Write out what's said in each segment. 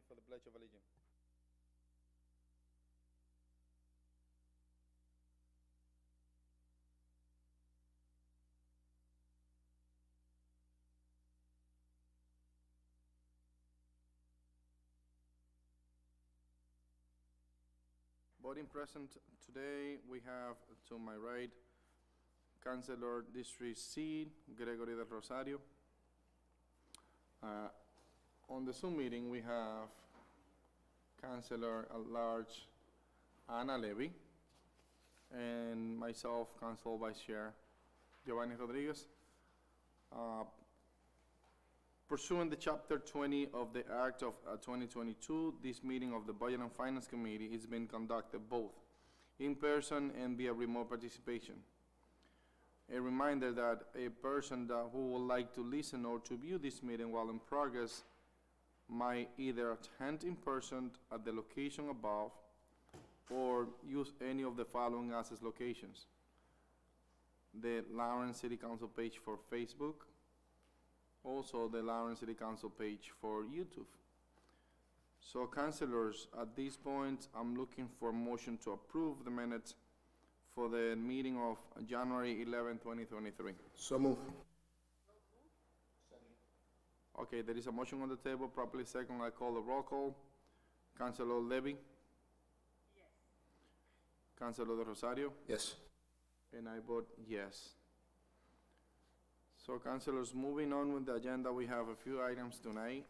for the Pledge of Allegiance. Voting present today, we have to my right, Councilor District C, Gregory del Rosario. On the Zoom meeting, we have Councilor at Large Ana Levy, and myself, Council Vice Chair Giovanni Rodriguez. Pursuant to Chapter 20 of the Act of 2022, this meeting of the Budget and Finance Committee is being conducted both in person and via remote participation. A reminder that a person who would like to listen or to view this meeting while in progress might either attend in person at the location above or use any of the following access locations: the Lawrence City Council page for Facebook, also the Lawrence City Council page for YouTube. So, councilors, at this point, I'm looking for a motion to approve the minutes for the meeting of January 11, 2023. So move. Okay, there is a motion on the table, properly second. I call the roll call. Councilor Levy? Yes. Councilor De Rosario? Yes. And I vote yes. So, councilors, moving on with the agenda, we have a few items tonight.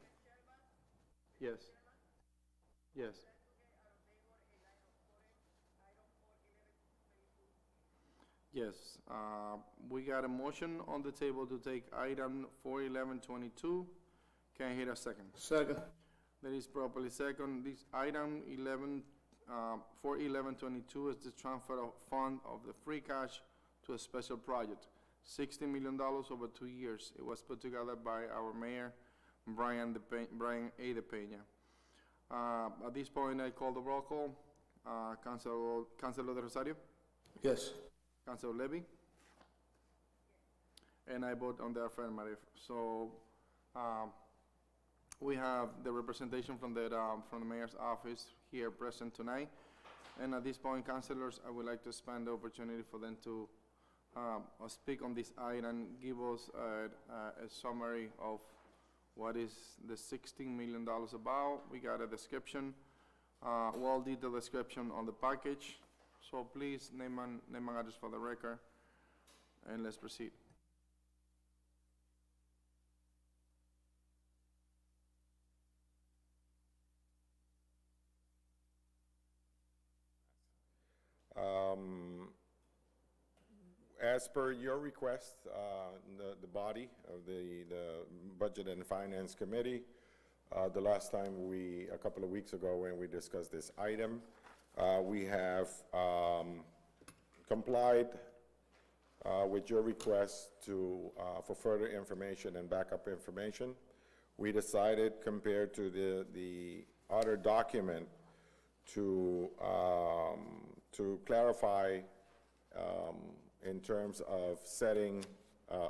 Yes. Yes. Yes, we got a motion on the table to take item 41122. Can I hear a second? Second. That is properly second. This item 41122 is the transfer of fund of the free cash to a special project, $60 million over 2 years. It was put together by our mayor, Brian A. De Peña. At this point, I call the roll call. Councilor De Rosario? Yes. Councilor Levy? And I vote on the affirmative. So, we have the representation from the mayor's office here present tonight. And at this point, councilors, I would like to expand the opportunity for them to speak on this item, give us a summary of what is the $16 million about. We got a description, well-detailed description on the package. So please name and address for the record, and let's proceed. As per your request, the body of the Budget and Finance Committee, the last time a couple of weeks ago when we discussed this item, we have complied with your request for further information and backup information. We decided, compared to the other document, to clarify in terms of setting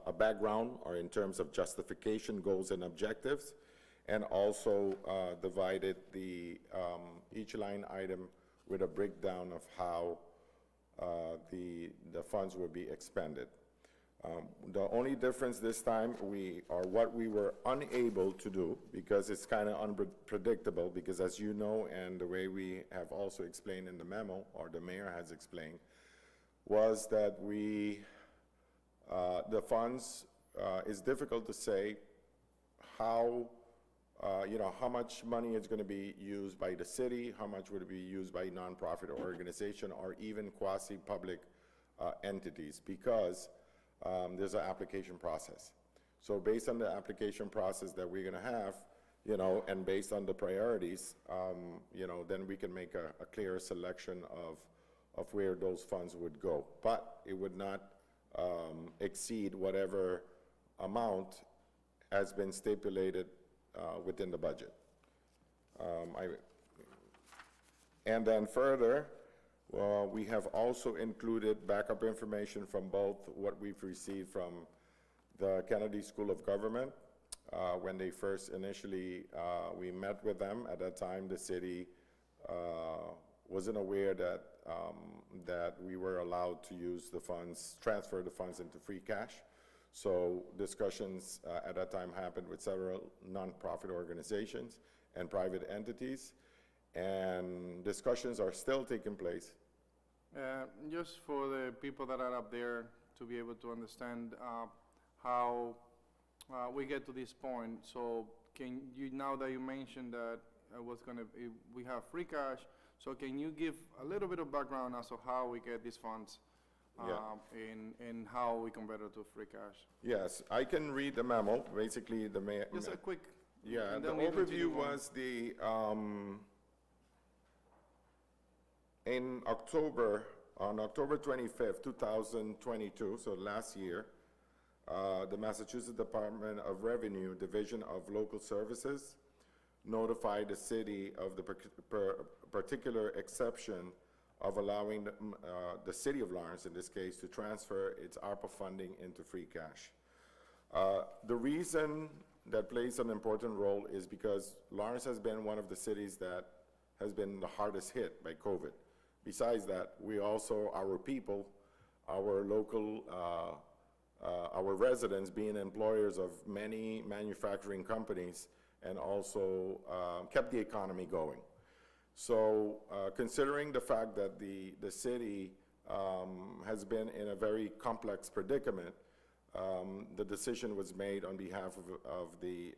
a background, or in terms of justification, goals, and objectives, and also divided each line item with a breakdown of how the funds will be expended. The only difference this time, what we were unable to do, because it's kind of unpredictable, because as you know, and the way we have also explained in the memo, or the mayor has explained, was that the funds, it's difficult to say how much money is going to be used by the city, how much would be used by nonprofit organization, or even quasi-public entities, because there's an application process. So based on the application process that we're going to have, and based on the priorities, then we can make a clear selection of where those funds would go. But it would not exceed whatever amount has been stipulated within the budget. And then further, we have also included backup information from both what we've received from the Kennedy School of Government, when they first initially, we met with them. At that time, the city wasn't aware that we were allowed to use the funds, transfer the funds into free cash. So discussions at that time happened with several nonprofit organizations and private entities, and discussions are still taking place. Just for the people that are up there to be able to understand how we get to this point. So can you, now that you mentioned that we have free cash, so can you give a little bit of background as to how we get these funds and how we convert it to free cash? Yes, I can read the memo. Basically, Just a quick. yeah, and the then we continue overview on. was in October, on October 25th, 2022, so last year, the Massachusetts Department of Revenue, Division of Local Services, notified the city of the particular exception of allowing the city of Lawrence, in this case, to transfer its ARPA funding into free cash. The reason that plays an important role is because Lawrence has been one of the cities that has been the hardest hit by COVID. Besides that, we also, our people, our local, our residents being employers of many manufacturing companies, and also kept the economy going. So considering the fact that the city has been in a very complex predicament, the decision was made on behalf of the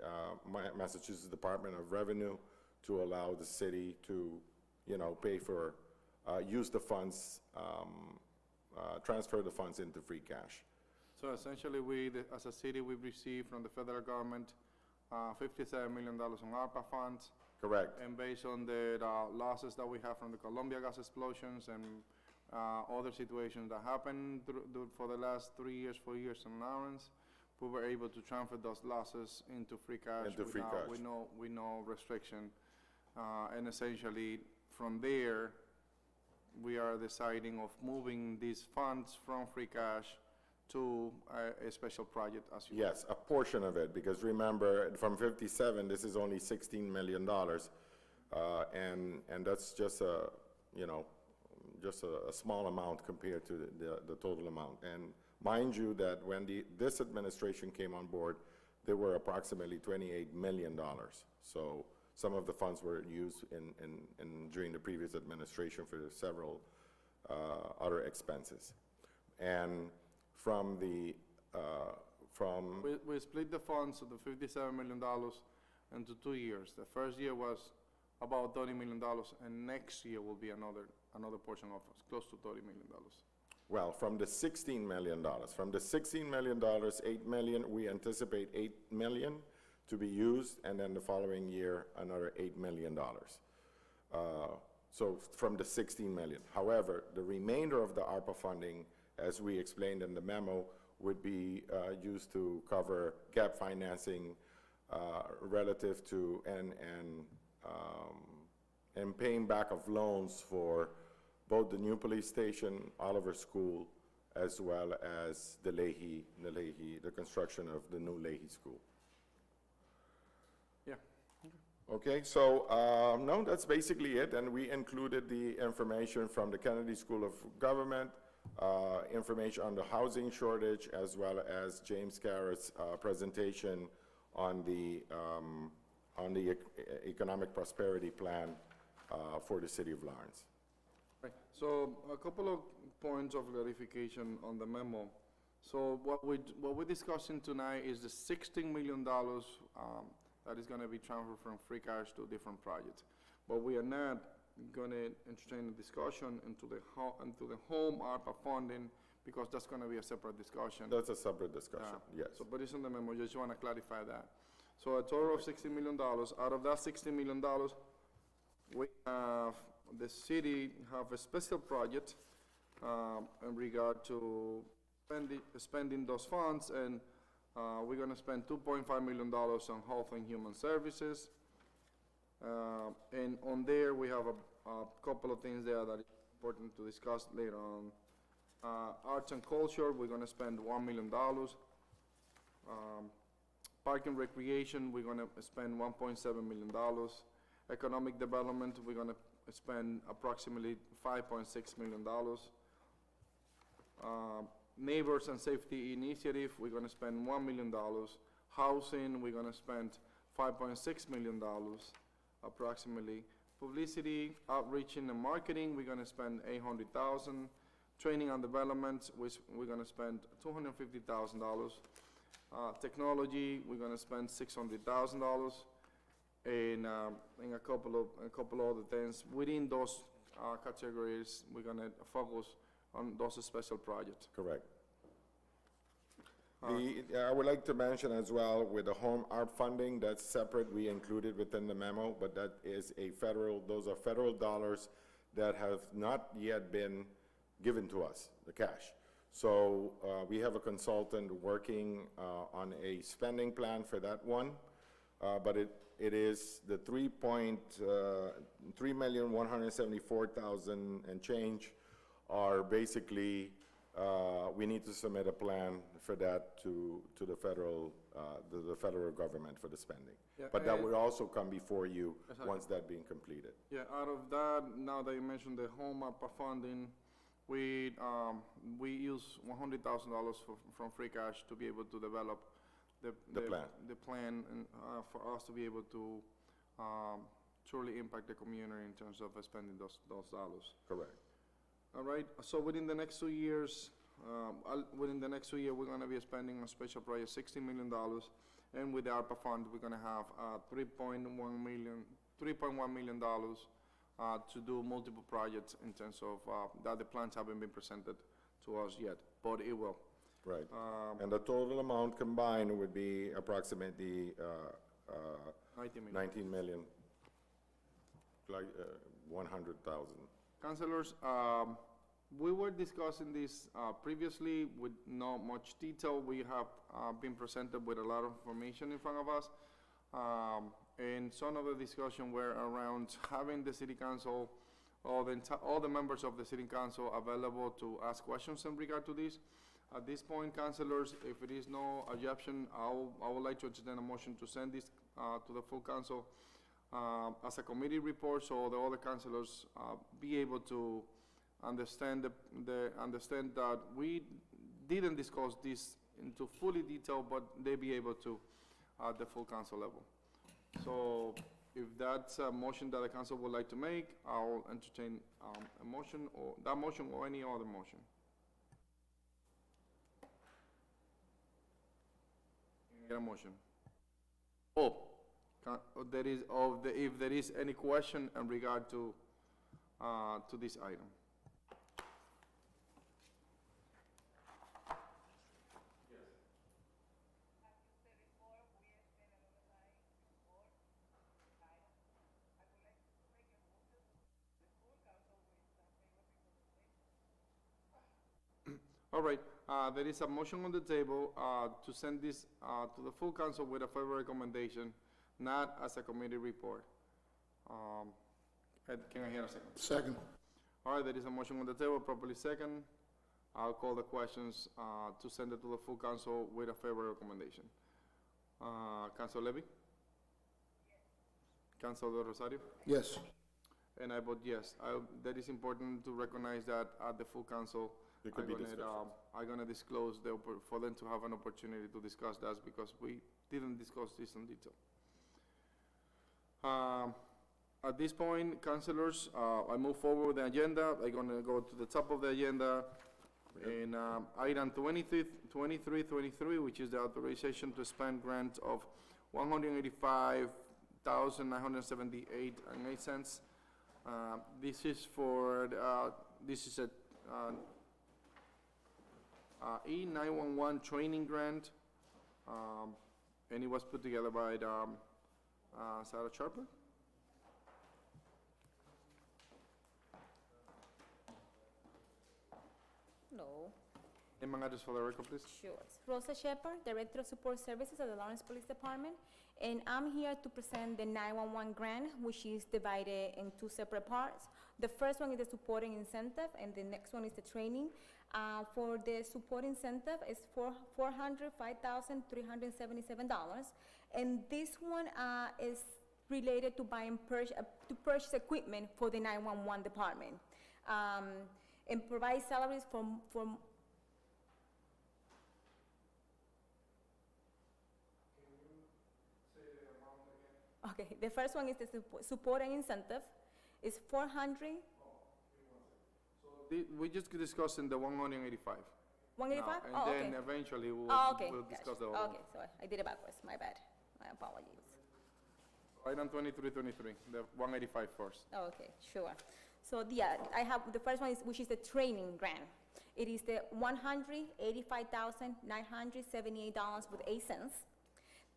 Massachusetts Department of Revenue to allow the city to, pay for, use the funds, transfer the funds into free cash. So essentially, as a city, we've received from the federal government $57 million in ARPA funds. Correct. And based on the losses that we have from the Columbia gas explosions and other situations that happened for the last 3 years, 4 years in Lawrence, we were able to transfer those losses into free cash with no restriction. And essentially, from there, we are deciding of moving these funds from free cash to a special project, as you Yes, a portion of it, because remember, from 57, this is only $16 million, and that's just a small amount compared to the total amount. And mind you that when this administration came on board, there were approximately $28 million. So some of the funds were used during the previous administration for several other expenses. And we split the funds of the $57 million into 2 years. The first year was about $30 million, and next year will be another portion of us, close to $30 million. Well, from the $16 million, $8 million, we anticipate $8 million to be used, and then the following year, another $8 million. So from the 16 million. However, the remainder of the ARPA funding, as we explained in the memo, would be used to cover gap financing relative to and paying back of loans for both the new police station, Oliver School, as well as the construction of the new Leahy School. Yeah. Okay, so no, that's basically it, and we included the information from the Kennedy School of Government, information on the housing shortage, as well as James Garrett's presentation on the economic prosperity plan for the city of Lawrence. Right. So a couple of points of clarification on the memo. So what we're discussing tonight is the $16 million that is going to be transferred from free cash to different projects. But we are not going to entertain a discussion into the home ARPA funding, because that's going to be a separate discussion. That's a separate discussion, yes. So, but it's in the memo, just want to clarify that. So a total of $60 million. Out of that $60 million, we have, the city have a special project in regard to spending those funds, and we're going to spend $2.5 million on Health and Human Services. And on there, we have a couple of things there that is important to discuss later on. Arts and culture, we're going to spend $1 million. Park and recreation, we're gonna spend $1.7 million. Economic development, we're gonna spend approximately $5.6 million. Neighbors and safety initiative, we're gonna spend $1 million. Housing, we're gonna spend $5.6 million approximately. Publicity, outreaching and marketing, we're gonna spend $800,000. Training and development, which we're gonna spend $250,000. Technology, we're gonna spend $600,000. And a couple other things. Within those categories, we're gonna focus on those special projects. Correct. I would like to mention as well, with the home art funding, that's separate, we included within the memo, but that is those are federal dollars that have not yet been given to us, the cash. So we have a consultant working on a spending plan for that one, but it is the $3,174,000 and change are basically, we need to submit a plan for that to the federal government for the spending. Yeah, But that would also come before you Exactly. once that being completed. Yeah, out of that, now that you mentioned the home ARPA funding, we use $100,000 from free cash to be able to develop the plan and for us to be able to truly impact the community in terms of spending those dollars. Correct. All right, so within the next 2 years, we're gonna be spending on special projects $60 million, and with the ARPA fund, we're gonna have $3.1 million to do multiple projects in terms of that the plans haven't been presented to us yet, but it will. Right. And the total amount combined would be approximately 19 million, like 100,000. Councilors, we were discussing this previously with not much detail. We have been presented with a lot of information in front of us. And some of the discussion were around having the city council, all the members of the city council available to ask questions in regard to this. At this point, councilors, if it is no objection, I would like to entertain a motion to send this to the full council as a committee report, so the other councilors be able to understand that we didn't discuss this into fully detail, but they be able to at the full council level. So if that's a motion that the council would like to make, I'll entertain a motion, or that motion or any other motion. Get a motion. If there is any question in regard to this item. All right, there is a motion on the table to send this to the full council with a favorable recommendation, not as a committee report. Can I hear a second? Second. All right, there is a motion on the table, properly second. I'll call the questions to send it to the full council with a favorable recommendation. Council Levy? Yes. Council Rosario? Yes. And I vote yes. That is important to recognize that at the full council, I'm gonna disclose for them to have an opportunity to discuss that, because we didn't discuss this in detail. At this point, councilors, I move forward with the agenda. I'm gonna go to the top of the agenda. And item 23, which is the authorization to spend grant of $185,978.08. This is for this is a E911 training grant, and it was put together by Sarah Sharper. No. Name and address for the record, please. Sure. Rosa Shepard, Director of Support Services at the Lawrence Police Department, and I'm here to present the 911 grant, which is divided in two separate parts. The first one is the supporting incentive, and the next one is the training. For the support incentive is $405,377, and this one is related to to purchase equipment for the 911 department, and provide salaries from Okay, the first one is the support and incentive is 400. We just discussing the 185. 185? now, Oh, and then okay. eventually we'll, Oh, okay. we'll Gotcha. discuss the other Okay, so I did it backwards. My bad. My apologies. one. Item 2323, the 185 first. Oh, okay, sure. So yeah, I have the first one is which is the training grant. It is the $185,978.08.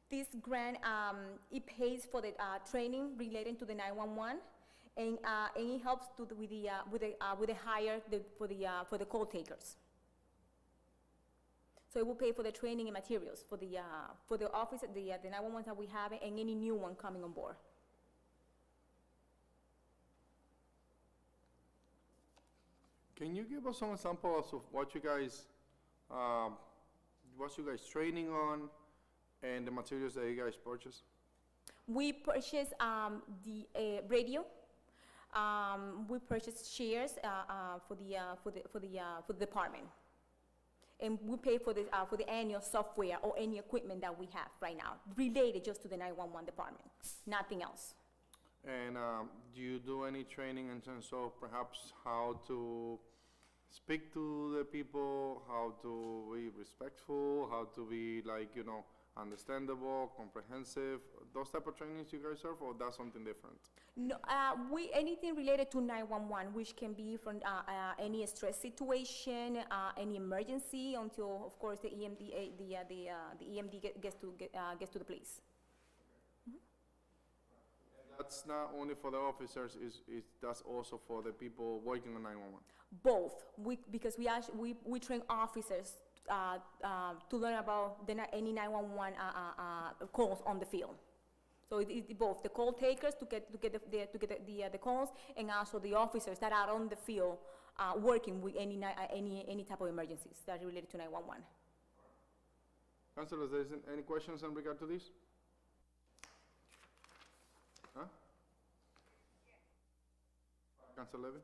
This grant it pays for the training relating to the 911, and it helps with the hire for the call takers. So it will pay for the training and materials for the office, the 911 that we have, and any new one coming on board. Can you give us some examples of what you guys training on and the materials that you guys purchase? We purchase the radio. We purchase chairs for the department, and we pay for the annual software or any equipment that we have right now related just to the 911 department, nothing else. And do you do any training in terms of perhaps how to speak to the people, how to be respectful, how to be understandable, comprehensive, those type of trainings you guys serve, or that's something different? No, anything related to 911, which can be from any stress situation, any emergency, until of course the EMD, the EMD gets to the place. That's not only for the officers, that's also for the people working on 911. Both, because we train officers to learn about any 911 calls on the field. So it's both the call takers to get the calls, and also the officers that are on the field working with any type of emergencies that are related to 911. Councilors, there isn't any questions in regard to this? Huh? Councilor Levy?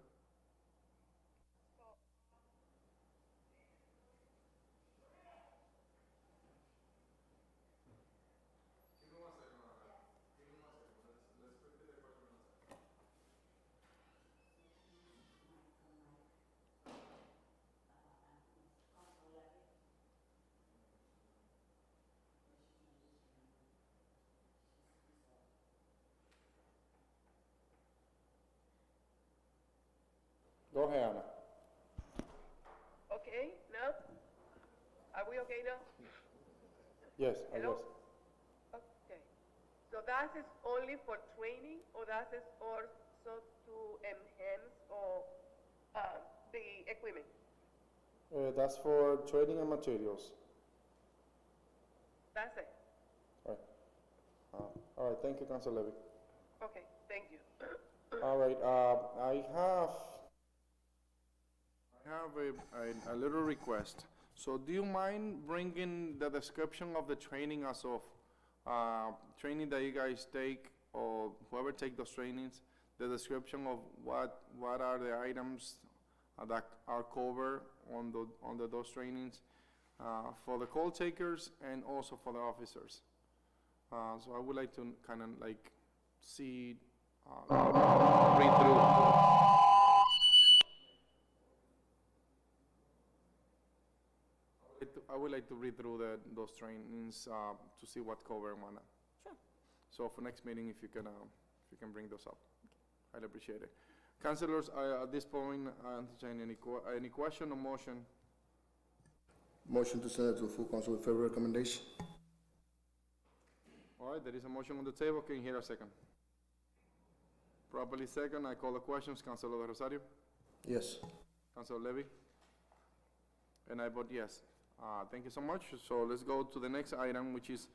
Go ahead, Anna. Okay, now? Are we okay now? Yes, Hello? Okay. So that is only for training, or that is also to enhance or the equipment? That's for training and materials. That's it? All right, thank you, Councilor Levy. Okay, thank you. All right, I have a little request. So do you mind bringing the description of the training as of training that you guys take, or whoever take those trainings, the description of what are the items that are covered on those trainings for the call takers and also for the officers. So I would like to kind of see, read through. I would like to read through those trainings to see what cover and whatnot. Sure. So for next meeting, if you can bring those up, I'd appreciate it. Councilors, at this point, I entertain any question or motion. Motion to send it to full council with favorable recommendation. All right, there is a motion on the table. Can you hear a second? Properly second. I call the questions. Councilor De Rosario? Yes. Councilor Levy? And I vote yes. Thank you so much. So let's go to the next item, which is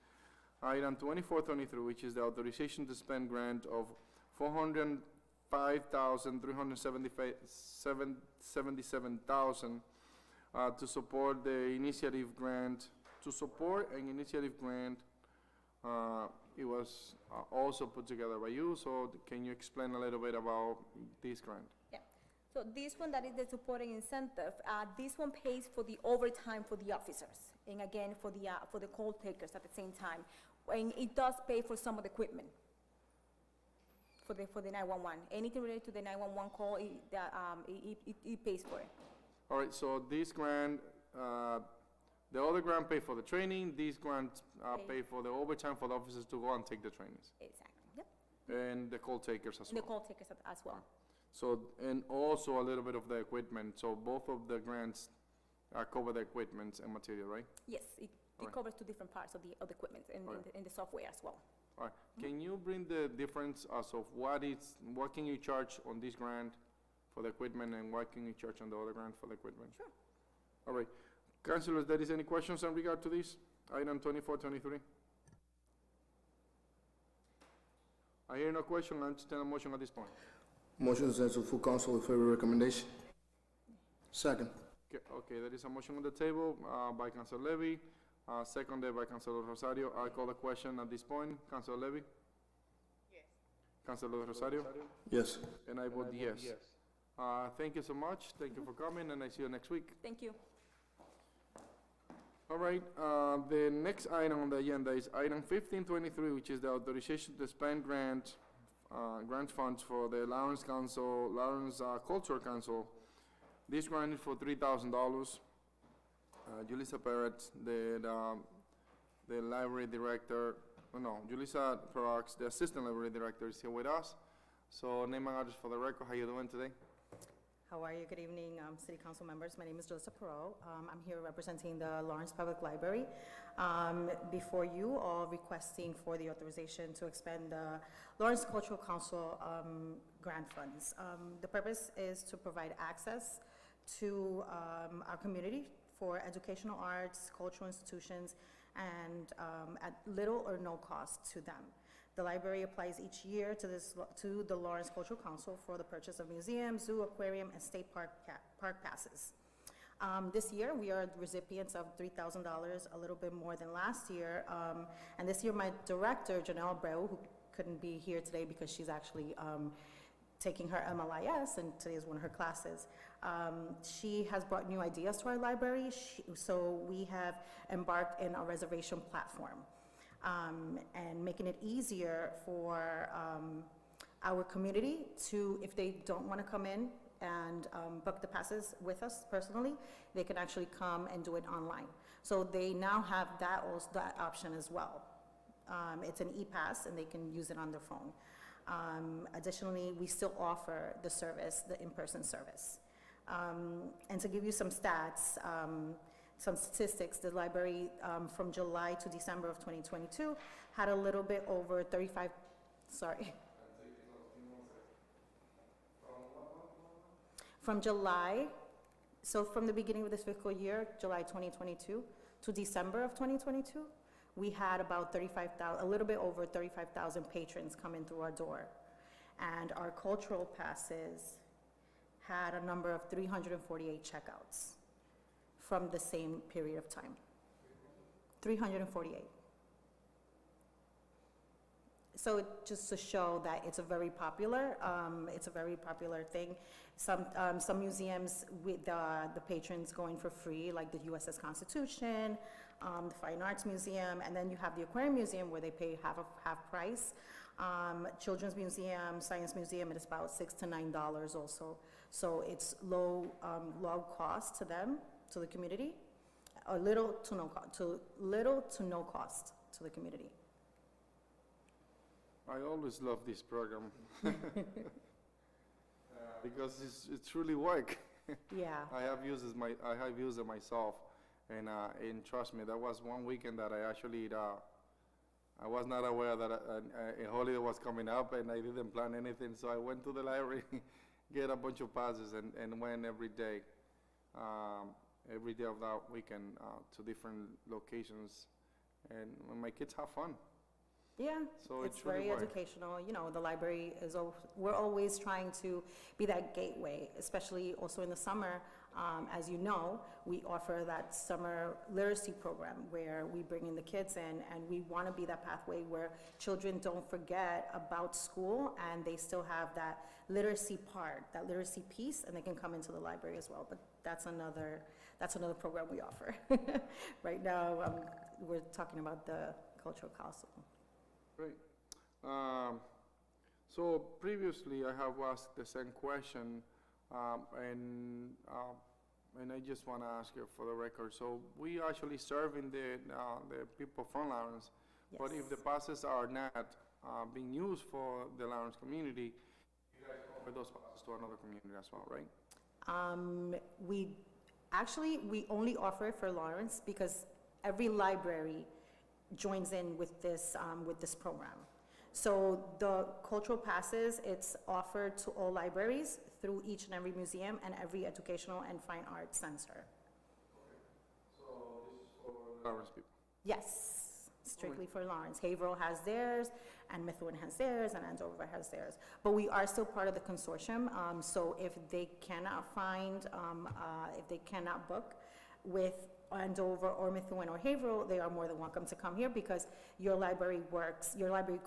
item 2423, which is the authorization to spend grant of $405,377 to support the initiative grant, to support an initiative grant. It was also put together by you, so can you explain a little bit about this grant? Yeah. So this one, that is the supporting incentive, this one pays for the overtime for the officers, and again, for the call takers at the same time. And it does pay for some of the equipment for the 911. Anything related to the 911 call, it pays for it. All right, so this grant, the other grant pay for the training, these grants pay for the overtime for the officers to go and take the trainings, Exactly, yep. and the call takers as And the well. call takers as well. So, and also a little bit of the equipment, so both of the grants cover the equipment and material, right? Yes, it Alright. covers two different parts of the equipment and Alright. and the software as well. All right, can you bring the difference as of what can you charge on this grant for the equipment, and what can you charge on the other grant for the equipment? Sure. All right, councilors, there is any questions in regard to this, item 2423? I hear no question, I entertain a motion at this point. Motion to send to full council with favorable recommendation. Second. Okay, there is a motion on the table, by Councilor Levy, seconded by Councilor Rosario. I call the question at this point. Councilor Levy? Yes. Councilor Rosario? Yes. And I vote yes. Thank you so much. Thank you for coming, and I see you next week. Thank you. All right, the next item on the agenda is item 1523, which is the authorization to spend grant funds for the Lawrence Cultural Council. This grant is for $3,000. Julissa Perret, the library director, Julissa Perox, the assistant library director, is here with us. So name and address for the record. How you doing today? How are you? Good evening, City Council members. My name is Julissa Perot. I'm here representing the Lawrence Public Library. Before you, all requesting for the authorization to expend the Lawrence Cultural Council grant funds. The purpose is to provide access to our community for educational arts, cultural institutions, and at little or no cost to them. The library applies each year to the Lawrence Cultural Council for the purchase of museums, zoo, aquarium, and state park passes. This year, we are recipients of $3,000, a little bit more than last year. And this year, my director, Janelle Abreu, who couldn't be here today because she's actually taking her MLIS, and today is one of her classes. She has brought new ideas to our library, so we have embarked in a reservation platform. And making it easier for our community to, if they don't want to come in and book the passes with us personally, they can actually come and do it online. So they now have that option as well. It's an e-pass, and they can use it on their phone. Additionally, we still offer the service, the in-person service. And to give you some stats, some statistics, the library from July to December of 2022 had a little bit over 35, From July, so from the beginning of this fiscal year, July 2022 to December of 2022, we had about 35,000, a little bit over 35,000 patrons coming through our door. And our cultural passes had a number of 348 checkouts from the same period of time. 348. So just to show that it's a very popular thing. Some museums with the patrons going for free, like the USS Constitution, the Fine Arts Museum, and then you have the Aquarium Museum where they pay half price. Children's Museum, Science Museum, it is about $6 to $9 also. So it's low cost to them, to the community, little to no cost to the community. I always love this program. Because it's really work. Yeah. I have used it myself, and trust me, that was one weekend that I actually I was not aware that a holiday was coming up, and I didn't plan anything. So I went to the library, get a bunch of passes, and went every day of that weekend to different locations, and my kids have fun. Yeah, So it's it's really very work. educational. You know, the library is, we're always trying to be that gateway, especially also in the summer. As you know, we offer that summer literacy program where we bring in the kids in, and we want to be that pathway where children don't forget about school and they still have that literacy part, that literacy piece, and they can come into the library as well. But that's another program we offer. Right now, we're talking about the cultural council. Great. So previously, I have asked the same question, and I just want to ask you for the record. So we actually serving the people from Lawrence, but if the passes are not being used for the Lawrence community, you guys offer those passes to another community as well, right? We only offer it for Lawrence because every library joins in with this program. So the cultural passes, it's offered to all libraries through each and every museum and every educational and fine arts center. So this is for Lawrence people. Yes, strictly for Lawrence. Haverhill has theirs, and Methuen has theirs, and Andover has theirs. But we are still part of the consortium, so if they cannot if they cannot book with Andover or Methuen or Haverhill, they are more than welcome to come here because your library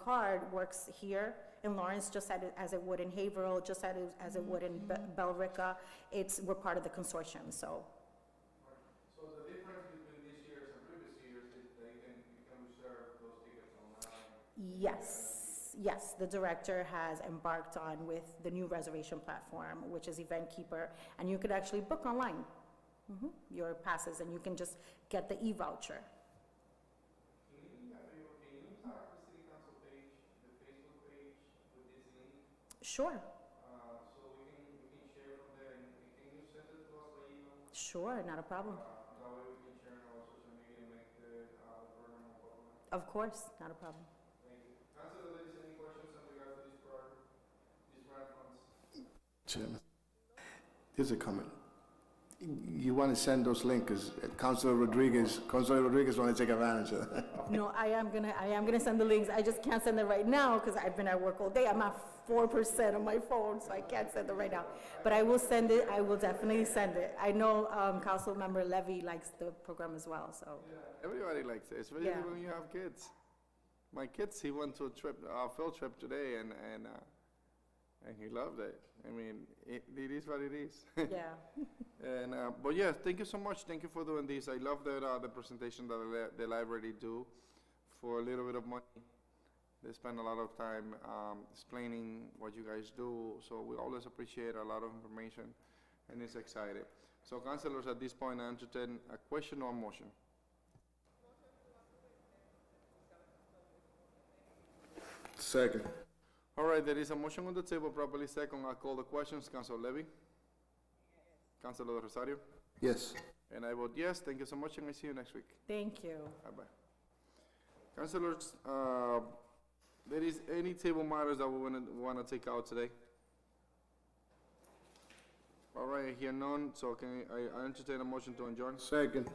card works here in Lawrence just as it would in Haverhill, just as it would in Bellrica. We're part of the consortium, so. So the difference between this year's and previous years is that you can reserve those tickets online? Yes, the director has embarked on with the new reservation platform, which is EventKeeper, and you could actually book online your passes, and you can just get the e-voucher. Can you tag the city council page, the Facebook page with this link? Sure, So we can share from there, and can you send it to us by email? sure, not a problem. That way we can share on our social media and make the program more popular. Of course, not a problem. Thank you. Councilor, ladies, any questions in regard to these grant funds? Chairman, there's a comment. You want to send those links, because Councilor Rodriguez want to take advantage of that. No, I am gonna send the links. I just can't send it right now because I've been at work all day. I'm at 4% on my phone, so I can't send it right now. But I will send it. I will definitely send it. I know Councilmember Levy likes the program as well, so. Everybody likes it, especially Yeah. when you have kids. My kids, he went to a field trip today, and he loved it. I mean, it is what it is. Yeah. And but yeah, thank you so much. Thank you for doing this. I love that the presentation that the library do for a little bit of money. They spend a lot of time explaining what you guys do. So we always appreciate a lot of information, and it's exciting. So, councilors, at this point, I entertain a question or a motion. Second. All right, there is a motion on the table, properly second. I call the questions. Councilor Levy? Councilor Rosario? Yes. And I vote yes. Thank you so much, and I see you next week. Thank you. Bye-bye. Councilors, there is any table matters that we want to take out today? All right, I hear none, so can I entertain a motion to adjourn? Second.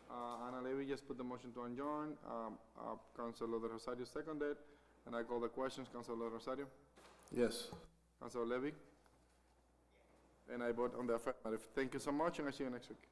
Ana Levy just put the motion to adjourn. Councilor Rosario seconded, and I call the questions. Councilor Rosario? Yes. Councilor Levy? And I vote on the affirmative. Thank you so much, and I see you next week.